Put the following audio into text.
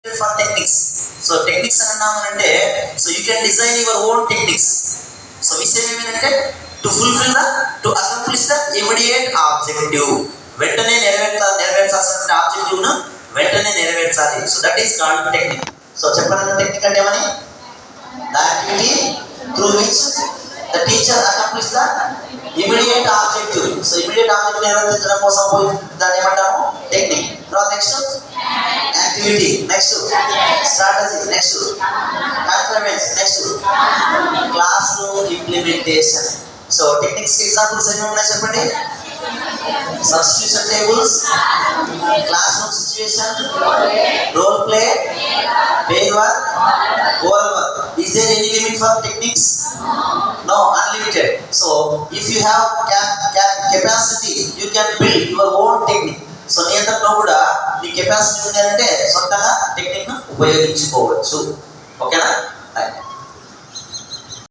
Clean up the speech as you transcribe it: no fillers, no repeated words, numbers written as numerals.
for techniques. So techniques అంటే so you can design your own techniques. So విషయం ఏమంటే to fulfill to accomplish the immediate objective. వెంటనే నెరవేర్చాల్సిన objective ను వెంటనే నెరవేర్చాలి. So that is called technique. So చెప్పండి technique అంటే ఏమని? The activity through which the teacher accomplish the immediate objective. So immediate objective నెరవేర్చడం కోసం దాన్ని ఏమంటాము? టెక్నిక్. తర్వాత next activity, next strategy, next conference, next class room implementation. So techniques కి examples ఏమి ఉన్నాయి చెప్పండి? Substitution tables, class room situation, role play, pair work, oral work. Is there any limit for techniques? No, unlimited. So if you have capacity, you can build your own technique. So నీ అంతట్లో కూడా నీ capacity ఉంది అంటే సొంతంగా technique ను ఉపయోగించుకోవచ్చు. ఓకేనా?